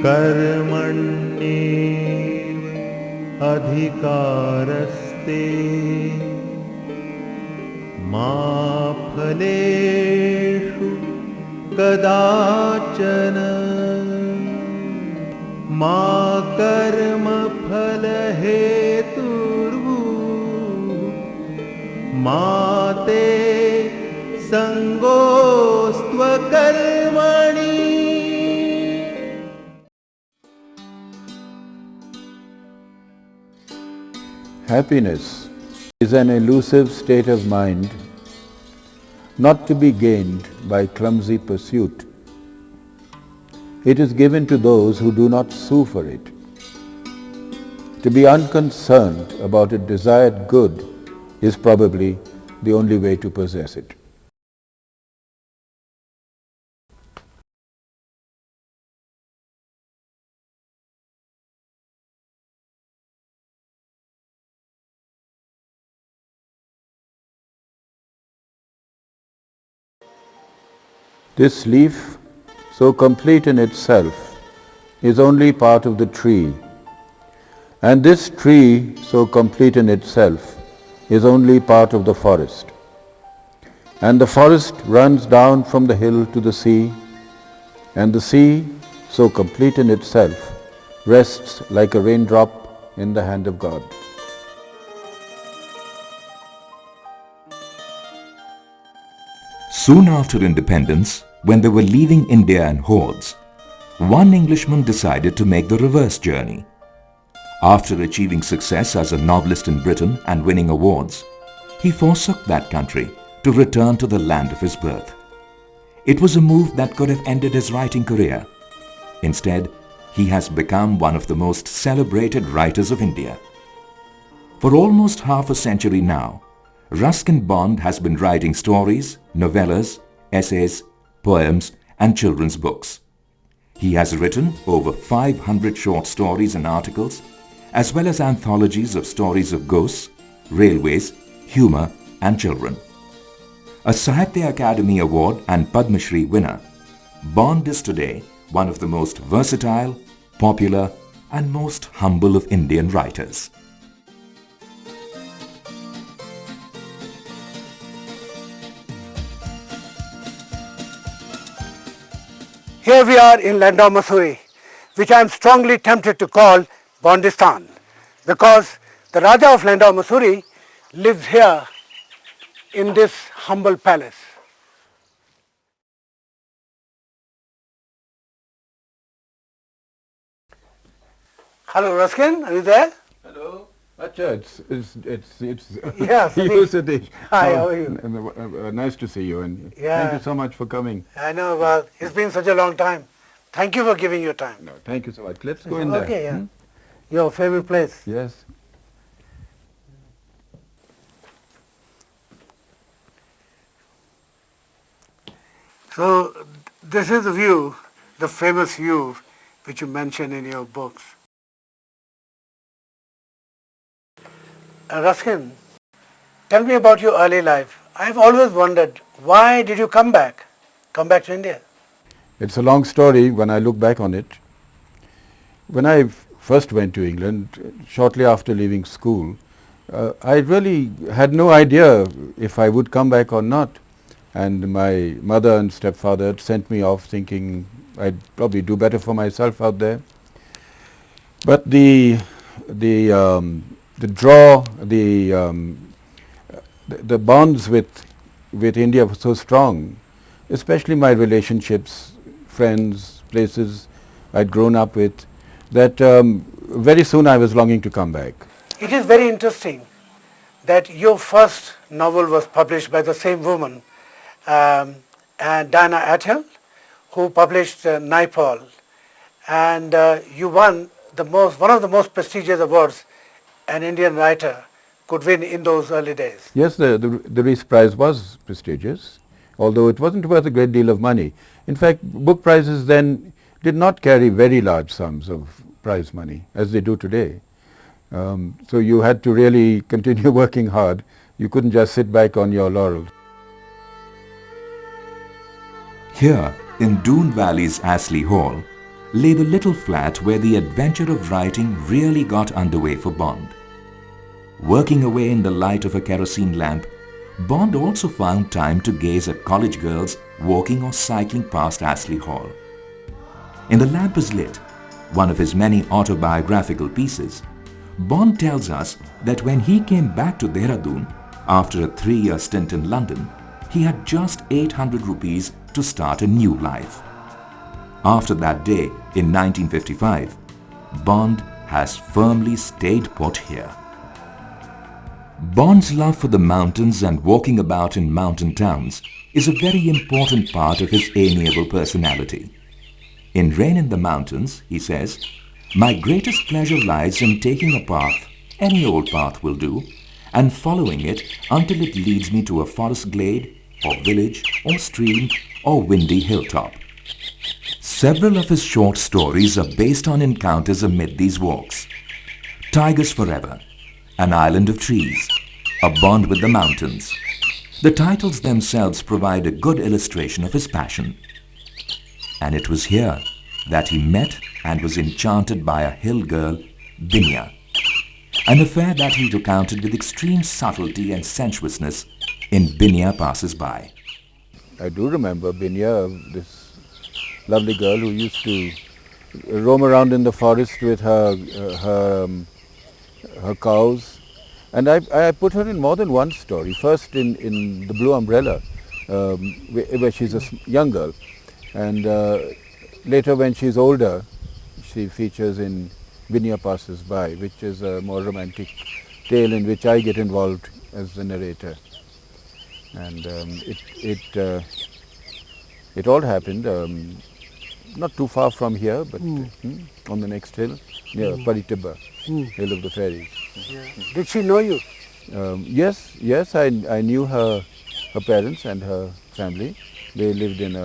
कर्मण्येव अधिकारस्ते मा फलेषु कदाचन मा कर्मफलहेतुर्भूः मा ते संगोस्त्वकर्मणि. Happiness is an elusive state of mind, not to be gained by clumsy pursuit. It is given to those who do not sue for it. To be unconcerned about a desired good is probably the only way to possess it. This leaf, so complete in itself, is only part of the tree, and this tree, so complete in itself, is only part of the forest. And the forest runs down from the hill to the sea, and the sea, so complete in itself, rests like a raindrop in the hand of God. Soon after independence, when they were leaving India in hordes, one Englishman decided to make the reverse journey. After achieving success as a novelist in Britain and winning awards, he forsook that country to return to the land of his birth. It was a move that could have ended his writing career. Instead, he has become one of the most celebrated writers of India. For almost half a century now, Ruskin Bond has been writing stories, novellas, essays, poems and children's books. He has written over 500 short stories and articles, as well as anthologies of stories of ghosts, railways, humour and children. A Sahitya Akademi Award and Padma Shri winner, Bond is today one of the most versatile, popular and most humble of Indian writers. Here we are in Landau, Mussoorie, which I am strongly tempted to call Bondistan, because the Raja of Landau, Mussoorie lives here in this humble palace. Hello Ruskin, are you there? Hello. Acha, it's Yeah, you, Satish. Hi, how are you? Nice to see you, and Yeah. thank you so much for coming. I know, well, it's been such a long time. Thank you for giving your time. No, thank you so much. Let's go in there. Okay, yeah. Your favorite place? Yes. So this is the view, the famous view which you mention in your books. Ruskin, tell me about your early life. I've always wondered, why did you come back to India? It's a long story when I look back on it. When I first went to England, shortly after leaving school, I really had no idea if I would come back or not. And my mother and stepfather had sent me off thinking I'd probably do better for myself out there. But the bonds with India were so strong, especially my relationships, friends, places I'd grown up with, that very soon I was longing to come back. It is very interesting that your first novel was published by the same woman, and Diana Athill, who published Naipaul, and you won one of the most prestigious awards an Indian writer could win in those early days. Yes, the Rees Prize was prestigious, although it wasn't worth a great deal of money. In fact, book prizes then did not carry very large sums of prize money as they do today. So you had to really continue working hard. You couldn't just sit back on your laurels. Here, in Doon Valley's Astley Hall, lay the little flat where the adventure of writing really got underway for Bond. Working away in the light of a kerosene lamp, Bond also found time to gaze at college girls walking or cycling past Astley Hall. In The Lamp is Lit, one of his many autobiographical pieces, Bond tells us that when he came back to Dehradun after a 3-year stint in London, he had just 800 rupees to start a new life. After that day in 1955, Bond has firmly stayed put here. Bond's love for the mountains and walking about in mountain towns is a very important part of his amiable personality. In Rain in the Mountains, he says, "My greatest pleasure lies in taking a path, any old path will do, and following it until it leads me to a forest glade, or village, or stream, or windy hilltop." Several of his short stories are based on encounters amid these walks. Tigers Forever, An Island of Trees, A Bond with the Mountains. The titles themselves provide a good illustration of his passion. And it was here that he met and was enchanted by a hill girl, Binya. An affair that he recounted with extreme subtlety and sensuousness in Binya Passes By. I do remember Binya, this lovely girl who used to roam around in the forest with her cows. And I put her in more than one story. First in The Blue Umbrella, where she's a young girl. And later when she's older, she features in Binya Passes By, which is a more romantic tale in which I get involved as the narrator. And it all happened not too far from here, but on the next hill, near Paritibba, Hill of the Fairies. Yeah. Did she know you? Yes, I knew her parents and her family. They lived in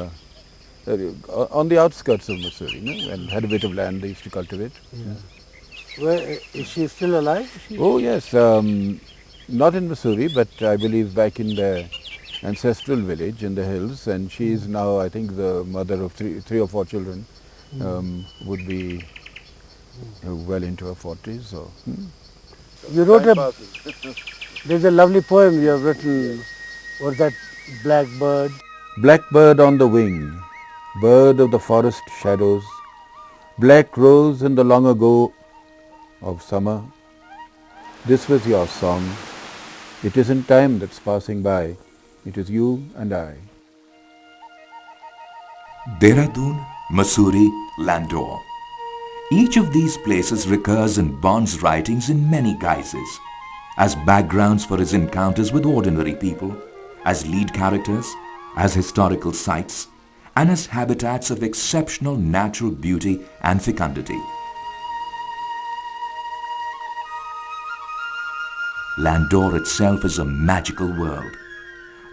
on the outskirts of Missouri, and had a bit of land they used to cultivate. Yeah. Where is she still alive? Oh yes, not in Missouri, but I believe back in the ancestral village in the hills, and she is now, I think, the mother of three or four children. Would be well into her 40s. So. You wrote there's a lovely poem you have written. What's that? Blackbird. Blackbird on the wing, bird of the forest shadows, black rose in the long ago of summer. This was your song. It isn't time that's passing by. It is you and I. Dehradun, Mussoorie, Landor. Each of these places recurs in Bond's writings in many guises, as backgrounds for his encounters with ordinary people, as lead characters, as historical sites, and as habitats of exceptional natural beauty and fecundity. Landor itself is a magical world,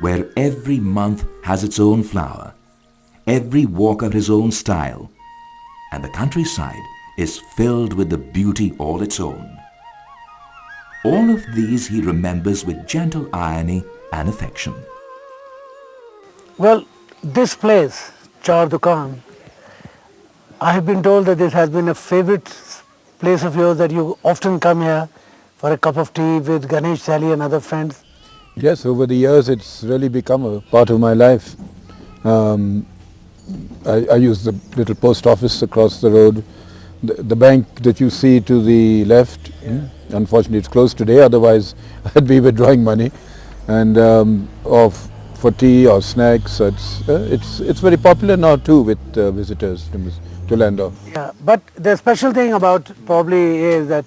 where every month has its own flower, every walker his own style, and the countryside is filled with the beauty all its own. All of these he remembers with gentle irony and affection. Well, this place, Char Dukan, I have been told that this has been a favorite place of yours, that you often come here for a cup of tea with Ganesh, Sally and other friends. Yes, over the years it's really become a part of my life. I use the little post office across the road. The bank that you see to the left, unfortunately it's closed today, otherwise I'd be withdrawing money. And for tea or snacks, it's very popular now too with visitors to Landor. Yeah, but the special thing about probably is that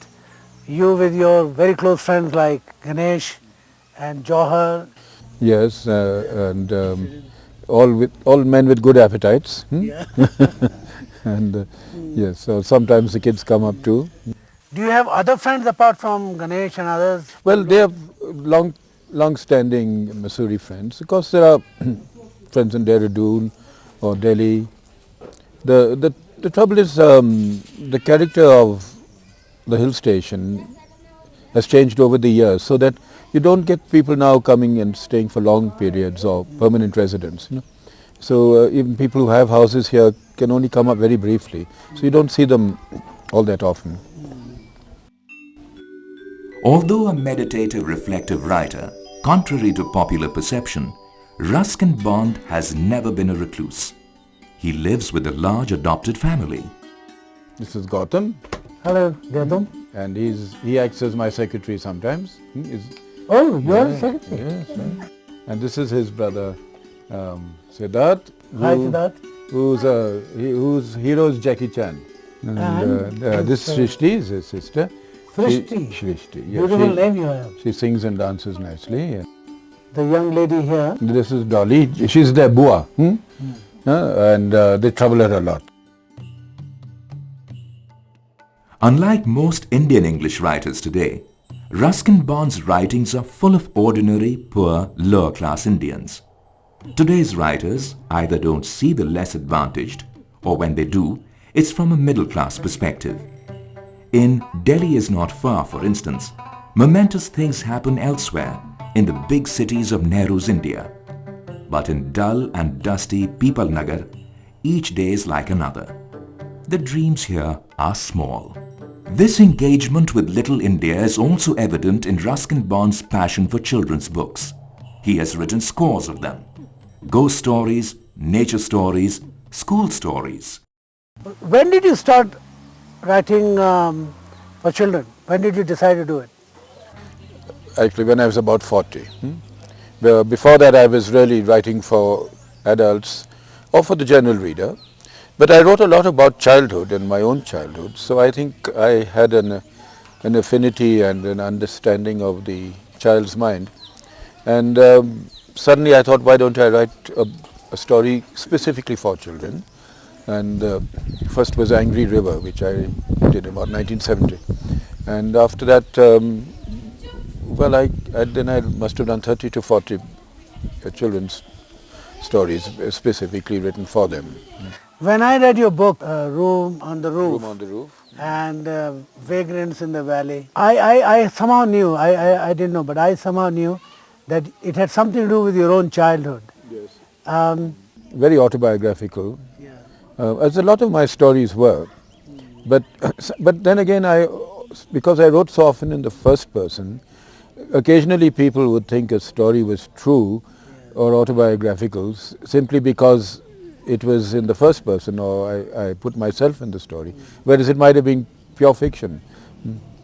you with your very close friends like Ganesh and Jauhar. Yes, and all men with good appetites. Yeah. And yes, so sometimes the kids come up too. Do you have other friends apart from Ganesh and others? Well, they have long-standing Missouri friends. Of course, there are friends in Dehradun or Delhi. The trouble is the character of the hill station has changed over the years, so that you don't get people now coming and staying for long periods or permanent residents. So even people who have houses here can only come up very briefly. So you don't see them all that often. Although a meditative, reflective writer, contrary to popular perception, Ruskin Bond has never been a recluse. He lives with a large adopted family. This is Gautam, Hello, Gautam. and he acts as my secretary sometimes. Oh, you are secretary. Yes, right. And this is his brother Siddharth, Hi, Siddharth. whose hero is Jackie Chan. And this Shrishti is his sister. Shrishti. Shrishti, yeah. Beautiful name you have. She sings and dances nicely. Yeah. The young lady here. This is Dolly. She's their bua. And they trouble her a lot. Unlike most Indian English writers today, Ruskin Bond's writings are full of ordinary, poor, lower-class Indians. Today's writers either don't see the less advantaged, or when they do, it's from a middle-class perspective. In Delhi Is Not Far, for instance, momentous things happen elsewhere in the big cities of Nehru's India. But in dull and dusty Pipal Nagar, each day is like another. The dreams here are small. This engagement with Little India is also evident in Ruskin Bond's passion for children's books. He has written scores of them. Ghost stories, nature stories, school stories. When did you start writing for children? When did you decide to do it? Actually, when I was about 40. Before that, I was really writing for adults or for the general reader. But I wrote a lot about childhood and my own childhood, so I think I had an affinity and an understanding of the child's mind. And suddenly I thought, why don't I write a story specifically for children? And first was Angry River, which I did about 1970. And after that, then I must have done 30 to 40 children's stories specifically written for them. When I read your book, Room on the Roof, Room on the Roof. and Vagrants in the Valley, I somehow knew, I didn't know, but I somehow knew that it had something to do with your own childhood. Yes. Very autobiographical, Yeah. as a lot of my stories were. But then again, because I wrote so often in the first person, occasionally people would think a story was true or autobiographical simply because it was in the first person, or I put myself in the story, whereas it might have been pure fiction.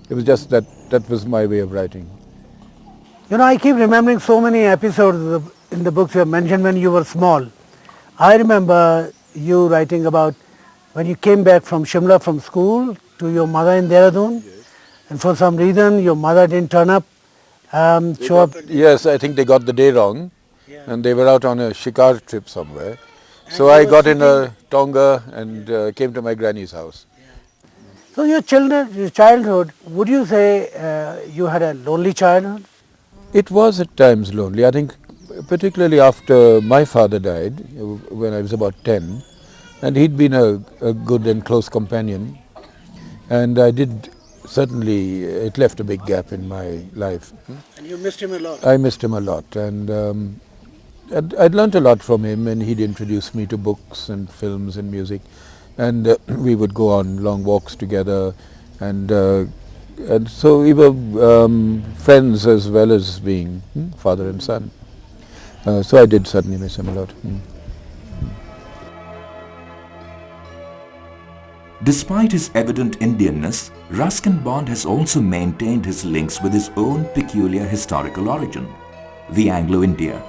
It was just that was my way of writing. You know, I keep remembering so many episodes in the books you have mentioned when you were small. I remember you writing about when you came back from Shimla from school to your mother in Dehradun, and for some reason your mother didn't turn up, show up. Yes, I think they got the day wrong, and they were out on a shikar trip somewhere. So I got in a Tonga and came to my granny's house. So your childhood, would you say you had a lonely childhood? It was at times lonely. I think particularly after my father died, when I was about 10, and he'd been a good and close companion. And I did, certainly, it left a big gap in my life. And you missed him a lot. I missed him a lot, and I'd learnt a lot from him, and he'd introduced me to books and films and music, and we would go on long walks together, and so we were friends as well as being father and son. So I did certainly miss him a lot. Despite his evident Indianness, Ruskin Bond has also maintained his links with his own peculiar historical origin, the Anglo-India.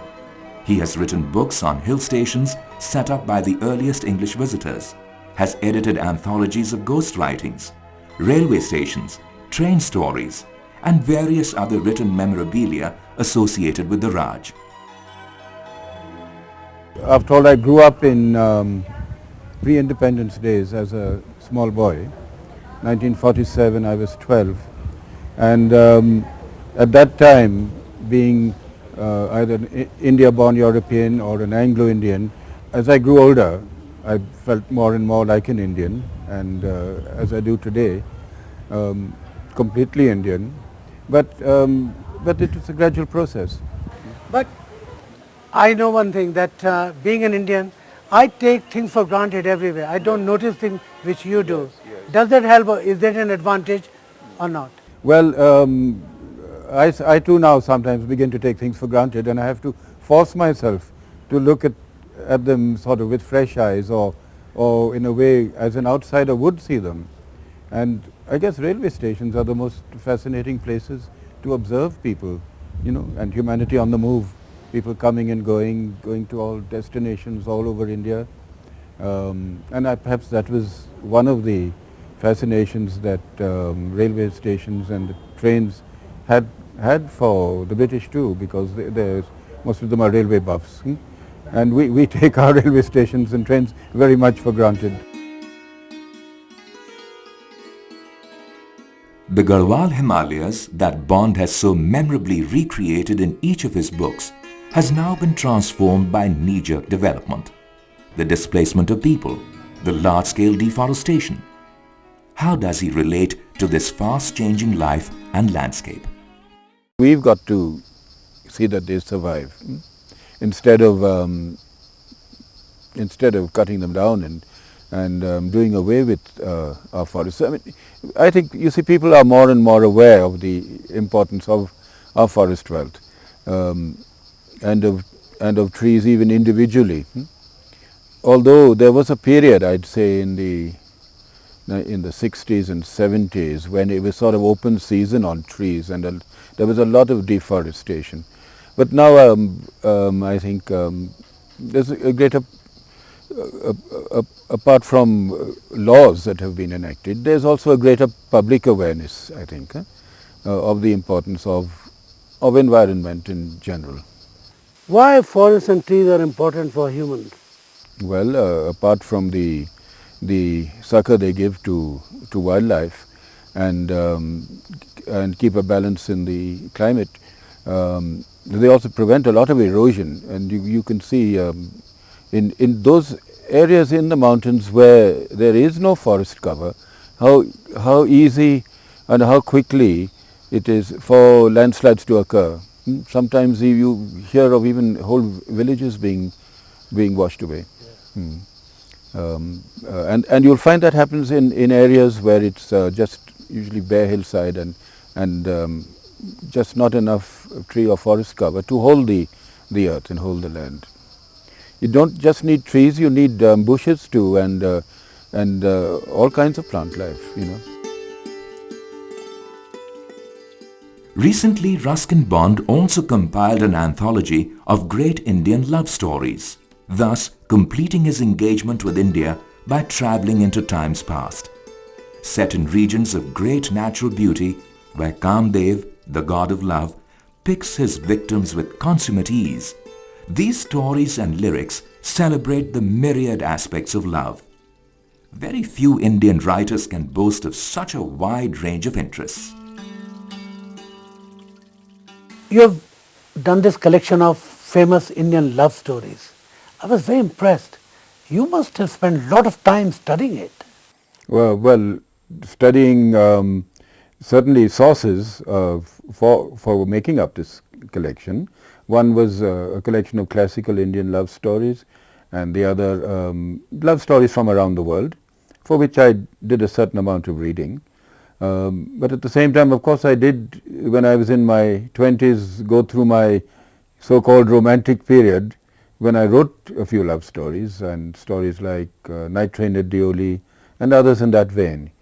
He has written books on hill stations set up by the earliest English visitors, has edited anthologies of ghost writings, railway stations, train stories, and various other written memorabilia associated with the Raj. After all, I grew up in pre-independence days as a small boy. 1947, I was 12. And at that time, being either an India-born European or an Anglo-Indian, as I grew older, I felt more and more like an Indian, and as I do today, completely Indian. But it was a gradual process. But I know one thing, that being an Indian, I take things for granted everywhere. I don't notice things which you do. Does that help or is that an advantage or not? Well, I too now sometimes begin to take things for granted, and I have to force myself to look at them sort of with fresh eyes, or in a way as an outsider would see them. And I guess railway stations are the most fascinating places to observe people, and humanity on the move. People coming and going to all destinations all over India. And perhaps that was one of the fascinations that railway stations and the trains had for the British too, because most of them are railway buffs. And we take our railway stations and trains very much for granted. The Garhwal Himalayas that Bond has so memorably recreated in each of his books has now been transformed by knee-jerk development. The displacement of people, the large-scale deforestation. How does he relate to this fast-changing life and landscape? We've got to see that they survive, instead of cutting them down and doing away with our forests. I think, you see, people are more and more aware of the importance of our forest wealth, and of trees even individually. Although there was a period, I'd say, in the 60s and 70s when it was sort of open season on trees, and there was a lot of deforestation. But now I think there's a greater, apart from laws that have been enacted, there's also a greater public awareness, I think, of the importance of environment in general. Why forests and trees are important for humans? Well, apart from the succor they give to wildlife and keep a balance in the climate, they also prevent a lot of erosion. And you can see in those areas in the mountains where there is no forest cover, how easy and how quickly it is for landslides to occur. Sometimes you hear of even whole villages being washed away. And you'll find that happens in areas where it's just usually bare hillside and just not enough tree or forest cover to hold the earth and hold the land. You don't just need trees; you need bushes too, and all kinds of plant life. Recently, Ruskin Bond also compiled an anthology of great Indian love stories, thus completing his engagement with India by travelling into times past. Set in regions of great natural beauty, where Kamdev, the god of love, picks his victims with consummate ease, these stories and lyrics celebrate the myriad aspects of love. Very few Indian writers can boast of such a wide range of interests. You have done this collection of famous Indian love stories. I was very impressed. You must have spent a lot of time studying it. Well, studying certainly sources for making up this collection. One was a collection of classical Indian love stories, and the other love stories from around the world, for which I did a certain amount of reading. But at the same time, of course, I did, when I was in my 20s, go through my so-called romantic period, when I wrote a few love stories, and stories like Night Train at Deoli and others in that vein.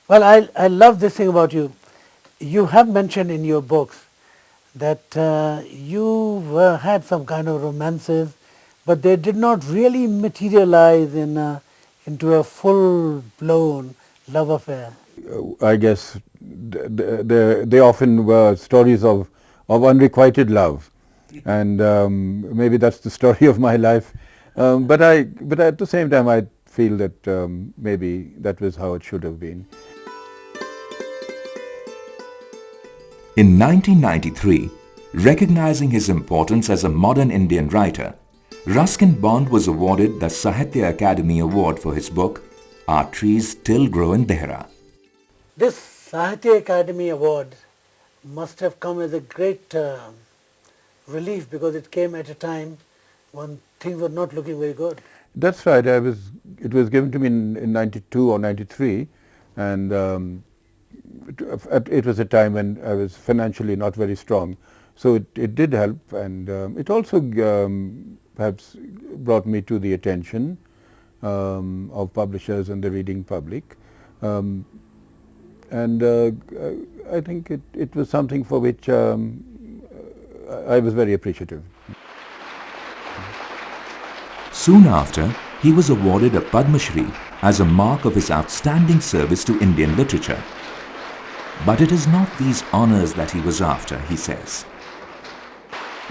Well, I love this thing about you. You have mentioned in your books that you had some kind of romances, but they did not really materialize into a full-blown love affair. I guess they often were stories of unrequited love, and maybe that's the story of my life. But at the same time, I feel that maybe that was how it should have been. In 1993, recognizing his importance as a modern Indian writer, Ruskin Bond was awarded the Sahitya Akademi Award for his book, Our Trees Still Grow in Dehra. This Sahitya Akademi Award must have come as a great relief, because it came at a time when things were not looking very good. That's right. It was given to me in 92 or 93, and it was a time when I was financially not very strong. So it did help, and it also perhaps brought me to the attention of publishers and the reading public. And I think it was something for which I was very appreciative. Soon after, he was awarded a Padma Shri as a mark of his outstanding service to Indian literature. But it is not these honors that he was after, he says.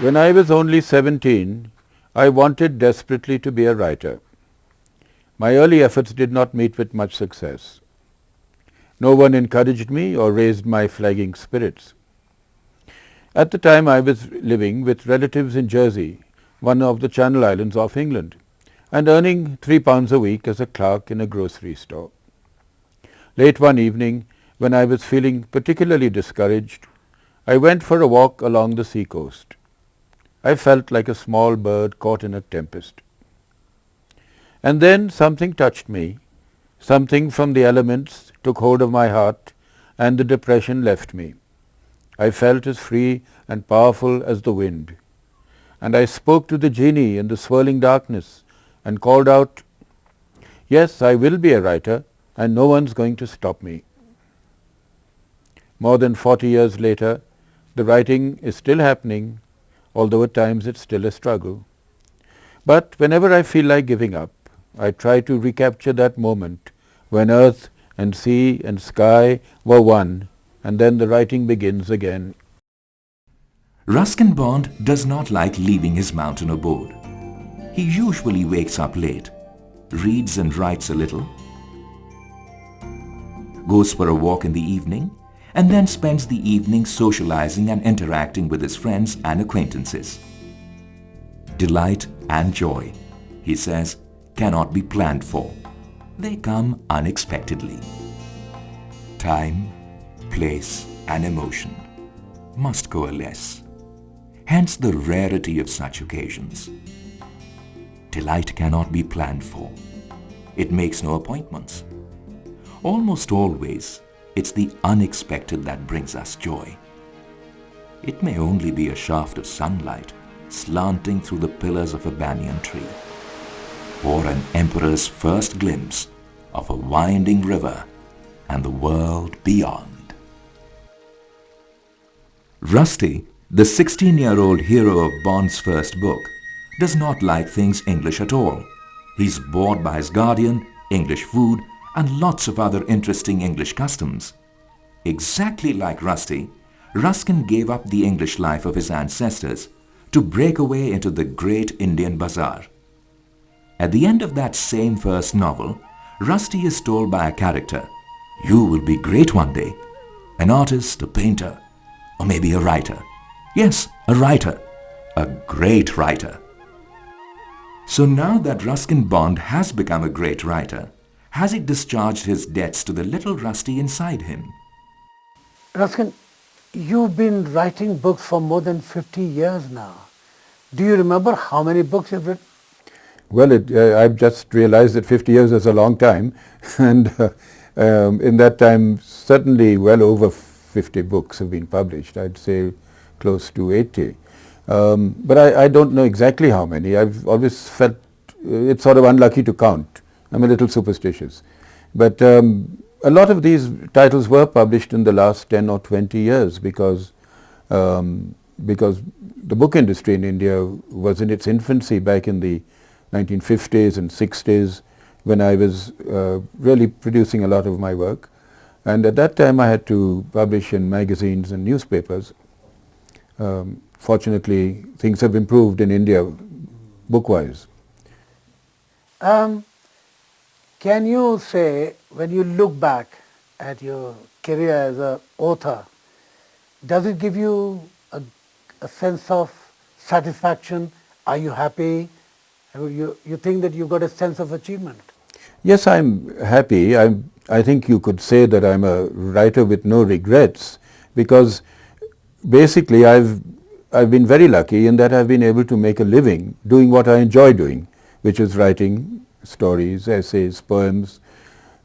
When I was only 17, I wanted desperately to be a writer. My early efforts did not meet with much success. No one encouraged me or raised my flagging spirits. At the time I was living with relatives in Jersey, one of the Channel Islands of England, and earning £3 a week as a clerk in a grocery store. Late one evening, when I was feeling particularly discouraged, I went for a walk along the seacoast. I felt like a small bird caught in a tempest. And then something touched me, something from the elements took hold of my heart, and the depression left me. I felt as free and powerful as the wind. And I spoke to the genie in the swirling darkness and called out, "Yes, I will be a writer, and no one's going to stop me." More than 40 years later, the writing is still happening, although at times it's still a struggle. But whenever I feel like giving up, I try to recapture that moment when earth and sea and sky were one, and then the writing begins again. Ruskin Bond does not like leaving his mountain abode. He usually wakes up late, reads and writes a little, goes for a walk in the evening, and then spends the evening socializing and interacting with his friends and acquaintances. Delight and joy, he says, cannot be planned for. They come unexpectedly. Time, place, and emotion must coalesce. Hence the rarity of such occasions. Delight cannot be planned for. It makes no appointments. Almost always, it's the unexpected that brings us joy. It may only be a shaft of sunlight slanting through the pillars of a banyan tree, or an emperor's first glimpse of a winding river and the world beyond. Rusty, the 16-year-old hero of Bond's first book, does not like things English at all. He's bored by his guardian, English food, and lots of other interesting English customs. Exactly like Rusty, Ruskin gave up the English life of his ancestors to break away into the great Indian bazaar. At the end of that same first novel, Rusty is told by a character, "You will be great one day, an artist, a painter, or maybe a writer. Yes, a writer, a great writer." So now that Ruskin Bond has become a great writer, has he discharged his debts to the little Rusty inside him? Ruskin, you've been writing books for more than 50 years now. Do you remember how many books you've written? Well, I've just realized that 50 years is a long time, and in that time, certainly well over 50 books have been published. I'd say close to 80. But I don't know exactly how many. I've always felt it's sort of unlucky to count. I'm a little superstitious. But a lot of these titles were published in the last 10 or 20 years because the book industry in India was in its infancy back in the 1950s and 60s, when I was really producing a lot of my work. And at that time I had to publish in magazines and newspapers. Fortunately, things have improved in India book-wise. Can you say, when you look back at your career as an author, does it give you a sense of satisfaction? Are you happy? You think that you got a sense of achievement? Yes, I'm happy. I think you could say that I'm a writer with no regrets, because basically I've I've been very lucky in that I've been able to make a living doing what I enjoy doing, which is writing stories, essays, poems,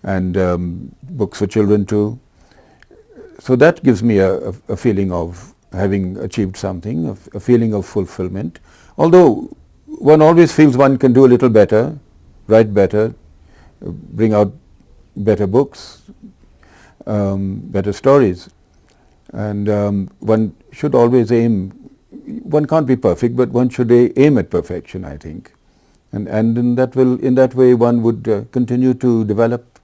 and books for children too. So that gives me a feeling of having achieved something, a feeling of fulfillment. Although one always feels one can do a little better, write better, bring out better books, better stories. And one should always aim, one can't be perfect, but one should aim at perfection, I think. And in that way one would continue to develop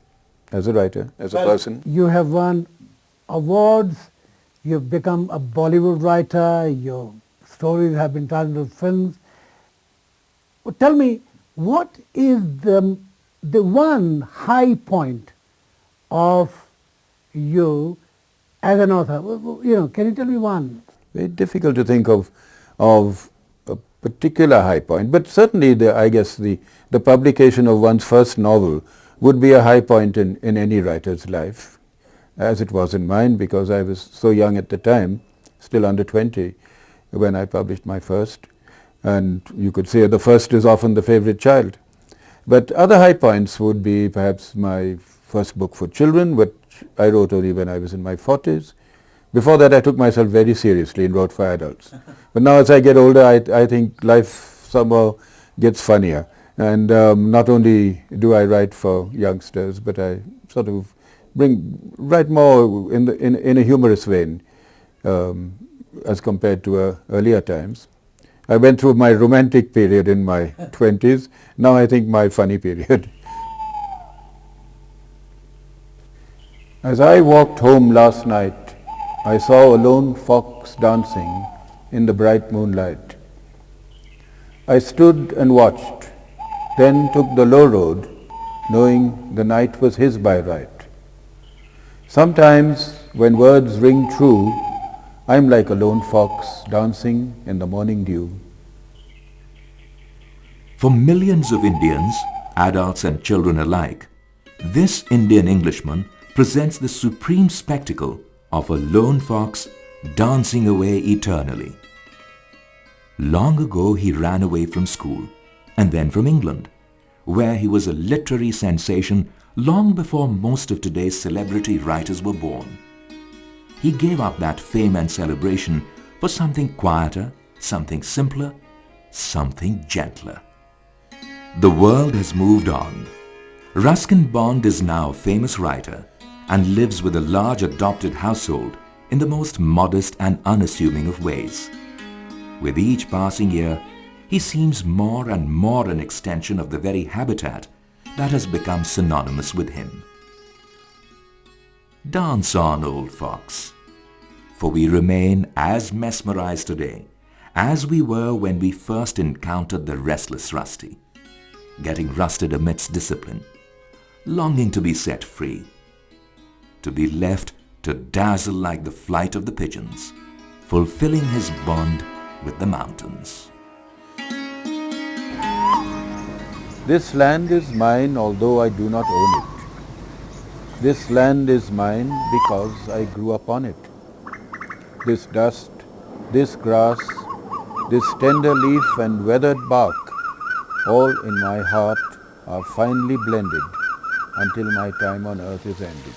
as a writer, as a person. You have won awards, you've become a Bollywood writer, your stories have been turned into films. Well, tell me, what is the one high point of you as an author? Can you tell me one? Very difficult to think of a particular high point, but certainly I guess the publication of one's first novel would be a high point in any writer's life, as it was in mine, because I was so young at the time, still under 20, when I published my first. And you could say the first is often the favorite child. But other high points would be perhaps my first book for children, which I wrote only when I was in my 40s. Before that I took myself very seriously and wrote for adults. But now as I get older, I think life somehow gets funnier. And not only do I write for youngsters, but I sort of write more in a humorous vein as compared to earlier times. I went through my romantic period in my 20s, now I think my funny period. As I walked home last night, I saw a lone fox dancing in the bright moonlight. I stood and watched, then took the low road, knowing the night was his by right. Sometimes, when words ring true, I'm like a lone fox dancing in the morning dew. For millions of Indians, adults and children alike, this Indian Englishman presents the supreme spectacle of a lone fox dancing away eternally. Long ago he ran away from school and then from England, where he was a literary sensation long before most of today's celebrity writers were born. He gave up that fame and celebration for something quieter, something simpler, something gentler. The world has moved on. Ruskin Bond is now a famous writer and lives with a large adopted household in the most modest and unassuming of ways. With each passing year, he seems more and more an extension of the very habitat that has become synonymous with him. Dance on, old fox, for we remain as mesmerized today as we were when we first encountered the restless Rusty, getting rusted amidst discipline, longing to be set free, to be left to dazzle like the flight of the pigeons, fulfilling his bond with the mountains. This land is mine, although I do not own it. This land is mine because I grew up on it. This dust, this grass, this tender leaf and weathered bark, all in my heart are finely blended until my time on earth is ended.